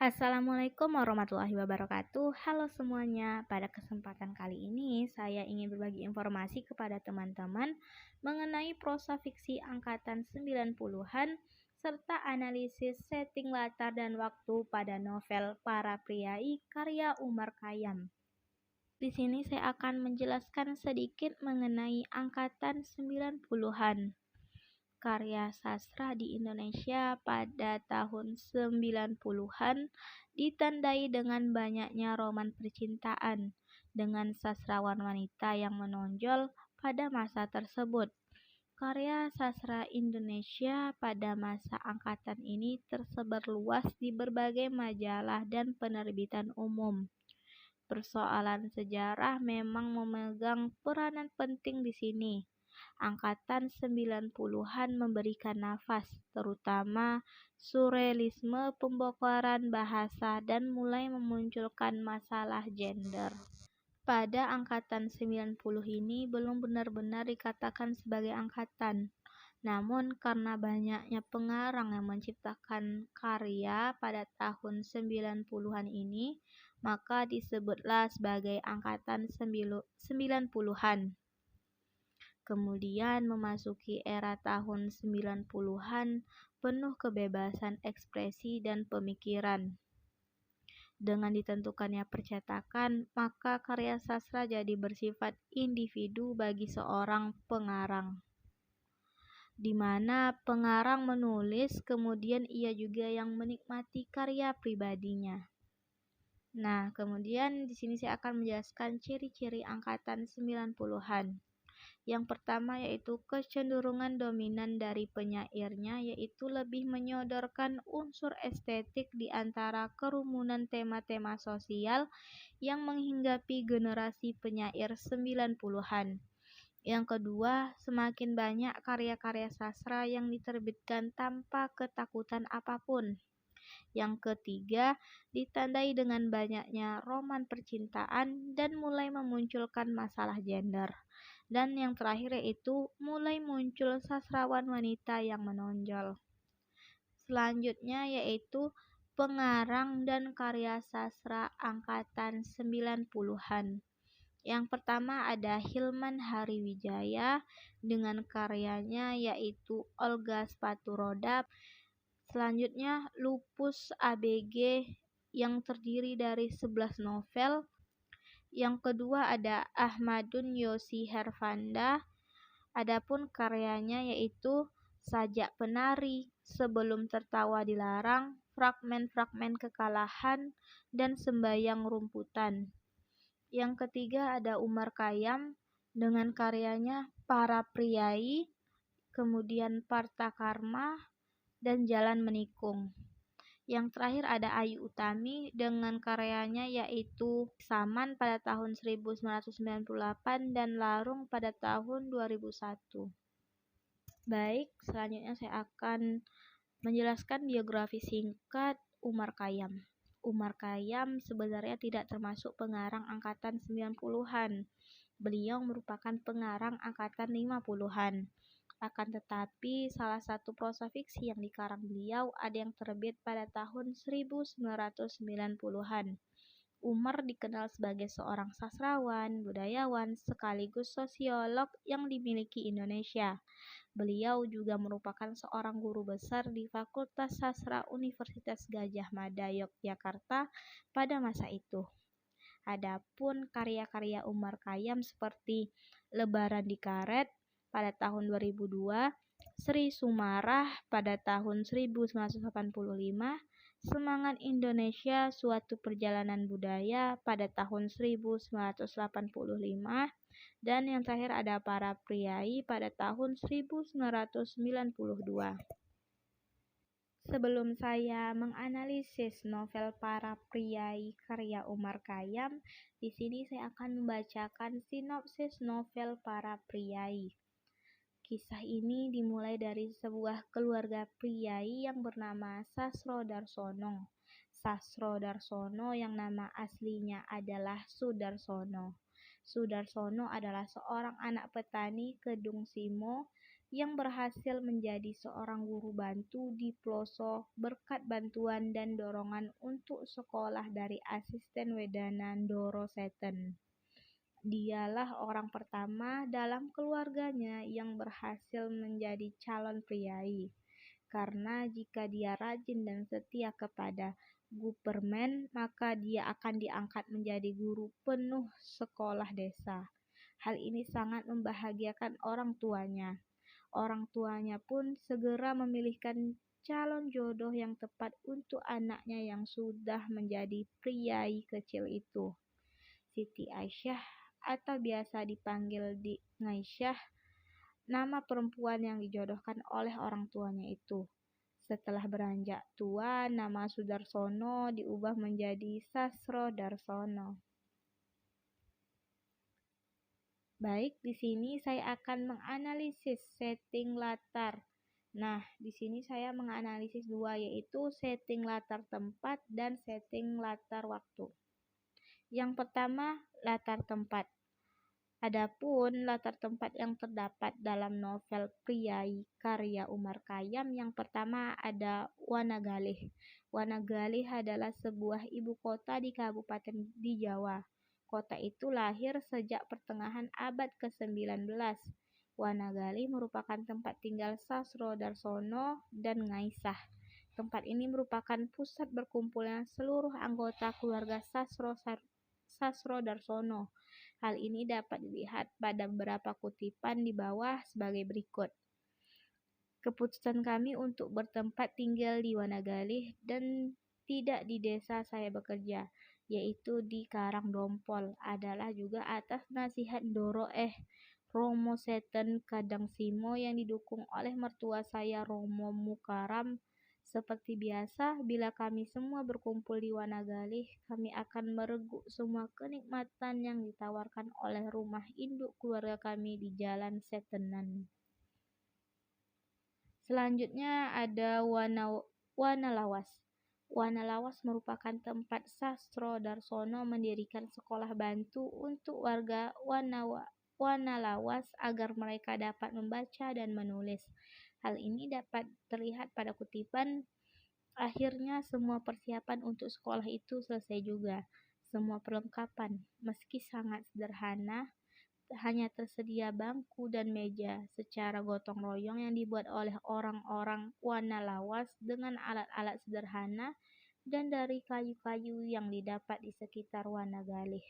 Assalamualaikum warahmatullahi wabarakatuh. Halo semuanya. Pada kesempatan kali ini saya ingin berbagi informasi kepada teman-teman mengenai prosa fiksi angkatan 90-an serta analisis setting latar dan waktu pada novel Para Priai karya Umar Khayyam. Di sini saya akan menjelaskan sedikit mengenai angkatan 90-an. Karya sastra di Indonesia pada tahun 90-an ditandai dengan banyaknya roman percintaan dengan sastrawan wanita yang menonjol pada masa tersebut. Karya sastra Indonesia pada masa angkatan ini tersebar luas di berbagai majalah dan penerbitan umum. Persoalan sejarah memang memegang peranan penting di sini. Angkatan 90-an memberikan nafas, terutama surrealisme, pembongkaran bahasa, dan mulai memunculkan masalah gender. Pada angkatan 90 ini belum benar-benar dikatakan sebagai angkatan. Namun karena banyaknya pengarang yang menciptakan karya pada tahun 90-an ini, maka disebutlah sebagai angkatan 90-an. Kemudian memasuki era tahun 90-an penuh kebebasan ekspresi dan pemikiran. Dengan ditentukannya percetakan, maka karya sastra jadi bersifat individu bagi seorang pengarang, di mana pengarang menulis, kemudian ia juga yang menikmati karya pribadinya. Nah, kemudian di sini saya akan menjelaskan ciri-ciri angkatan 90-an. Yang pertama yaitu kecenderungan dominan dari penyairnya, yaitu lebih menyodorkan unsur estetik di antara kerumunan tema-tema sosial yang menghinggapi generasi penyair 90-an. Yang kedua, semakin banyak karya-karya sastra yang diterbitkan tanpa ketakutan apapun. Yang ketiga, ditandai dengan banyaknya roman percintaan dan mulai memunculkan masalah gender. Dan yang terakhir yaitu mulai muncul sastrawan wanita yang menonjol. Selanjutnya yaitu pengarang dan karya sastra angkatan 90-an. Yang pertama ada Hilman Hariwijaya dengan karyanya yaitu Olga Sepatu Roda. Selanjutnya Lupus ABG yang terdiri dari 11 novel. Yang kedua ada Ahmadun Yosi Hervanda. Adapun karyanya yaitu Sajak Penari, Sebelum Tertawa Dilarang, Fragmen-fragmen Kekalahan, dan Sembayang Rumputan. Yang ketiga ada Umar Khayyam dengan karyanya Para Priai, kemudian Parta Karma, dan Jalan Menikung. Yang terakhir ada Ayu Utami dengan karyanya yaitu Saman pada tahun 1998 dan Larung pada tahun 2001. Baik, selanjutnya saya akan menjelaskan biografi singkat Umar Khayyam. Umar Khayyam sebenarnya tidak termasuk pengarang angkatan 90-an. Beliau merupakan pengarang angkatan 50-an. Akan tetapi, salah satu prosa fiksi yang dikarang beliau ada yang terbit pada tahun 1990-an. Umar dikenal sebagai seorang sastrawan, budayawan, sekaligus sosiolog yang dimiliki Indonesia. Beliau juga merupakan seorang guru besar di Fakultas Sastra Universitas Gadjah Mada Yogyakarta pada masa itu. Adapun karya-karya Umar Khayyam seperti Lebaran di Karet pada tahun 2002, Sri Sumarah pada tahun 1985, Semangat Indonesia Suatu Perjalanan Budaya pada tahun 1985, dan yang terakhir ada Para Priai pada tahun 1992. Sebelum saya menganalisis novel Para Priai karya Umar Khayyam, di sini saya akan membacakan sinopsis novel Para Priai. Kisah ini dimulai dari sebuah keluarga priai yang bernama Sasro Darsono. Sasro Darsono yang nama aslinya adalah Sudarsono. Sudarsono adalah seorang anak petani Kedung Simo yang berhasil menjadi seorang guru bantu di pelosok berkat bantuan dan dorongan untuk sekolah dari asisten Wedana Ndoro Setten. Dialah orang pertama dalam keluarganya yang berhasil menjadi calon priai, karena jika dia rajin dan setia kepada Gupermen, maka dia akan diangkat menjadi guru penuh sekolah desa. Hal ini sangat membahagiakan orang tuanya. Orang tuanya pun segera memilihkan calon jodoh yang tepat untuk anaknya yang sudah menjadi priai kecil itu. Siti Aisyah atau biasa dipanggil Di Ngaisyah, nama perempuan yang dijodohkan oleh orang tuanya itu. Setelah beranjak tua, nama Sudarsono diubah menjadi Sasro Darsono. Baik, di sini saya akan menganalisis setting latar. Nah, di sini saya menganalisis dua, yaitu setting latar tempat dan setting latar waktu. Yang pertama, latar tempat. Adapun latar tempat yang terdapat dalam novel Priai karya Umar Khayyam, yang pertama ada Wanagalih. Wanagalih adalah sebuah ibu kota di kabupaten di Jawa. Kota itu lahir sejak pertengahan abad ke-19. Wanagalih merupakan tempat tinggal Sasro Darsono dan Ngaisah. Tempat ini merupakan pusat berkumpulnya seluruh anggota keluarga Sasro Darsono. Hal ini dapat dilihat pada beberapa kutipan di bawah sebagai berikut. Keputusan kami untuk bertempat tinggal di Wanagalih dan tidak di desa saya bekerja, yaitu di Karangdompol, adalah juga atas nasihat Romo Setten Kadangsimo yang didukung oleh mertua saya Romo Mukaram. Seperti biasa, bila kami semua berkumpul di Wanagalih, kami akan mereguk semua kenikmatan yang ditawarkan oleh rumah induk keluarga kami di Jalan Settenan. Selanjutnya ada Wanalawas. Wanalawas merupakan tempat Sasro Darsono mendirikan sekolah bantu untuk warga Wanalawas agar mereka dapat membaca dan menulis. Hal ini dapat terlihat pada kutipan. Akhirnya semua persiapan untuk sekolah itu selesai juga. Semua perlengkapan, meski sangat sederhana, hanya tersedia bangku dan meja secara gotong royong yang dibuat oleh orang-orang Wanalawas dengan alat-alat sederhana dan dari kayu-kayu yang didapat di sekitar Wanagalih.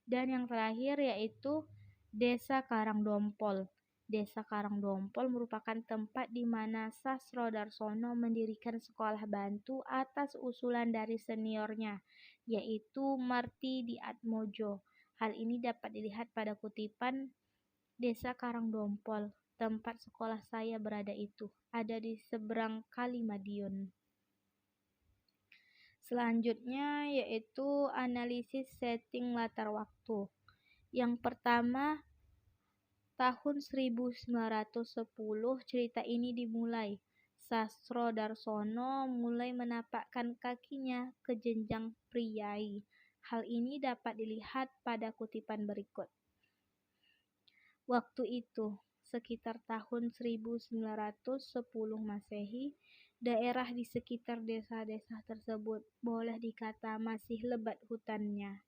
Dan yang terakhir yaitu Desa Karangdompol. Desa Karangdompol merupakan tempat di mana Sasro Darsono mendirikan sekolah bantu atas usulan dari seniornya, yaitu Marti Diatmojo. Hal ini dapat dilihat pada kutipan. Desa Karangdompol, tempat sekolah saya berada itu, ada di seberang Kali Madiun. Selanjutnya yaitu analisis setting latar waktu. Yang pertama, tahun 1910 cerita ini dimulai. Sasro Darsono mulai menapakkan kakinya ke jenjang priai. Hal ini dapat dilihat pada kutipan berikut. Waktu itu, sekitar tahun 1910 Masehi, daerah di sekitar desa-desa tersebut boleh dikata masih lebat hutannya.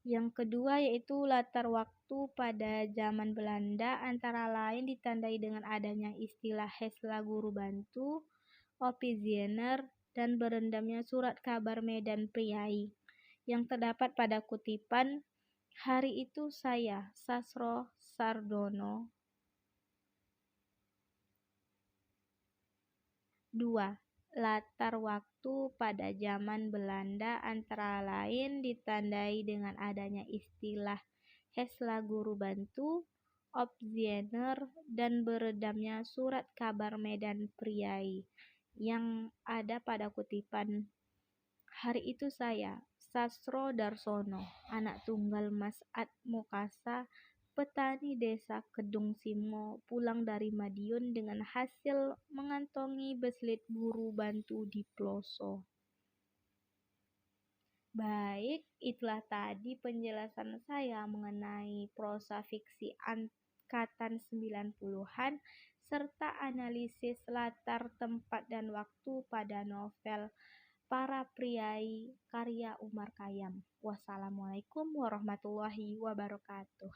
Yang kedua yaitu latar waktu pada zaman Belanda, antara lain ditandai dengan adanya istilah Hesla Guru Bantu, Opiziener, dan berendamnya surat kabar Medan Priai yang terdapat pada kutipan. Hari itu saya, Sasro Sardono. 2. Latar waktu pada zaman Belanda antara lain ditandai dengan adanya istilah Hesla Guru Bantu, Opziener, dan beredamnya surat kabar Medan Priai yang ada pada kutipan. Hari itu saya, Sasro Darsono, anak tunggal Mas Atmokasa, petani desa Kedung Simo, pulang dari Madiun dengan hasil mengantongi beslit guru bantu di Ploso. Baik, itulah tadi penjelasan saya mengenai prosa fiksi pendekatan 90-an, serta analisis latar tempat dan waktu pada novel Para Priai karya Umar Khayyam. Wassalamualaikum warahmatullahi wabarakatuh.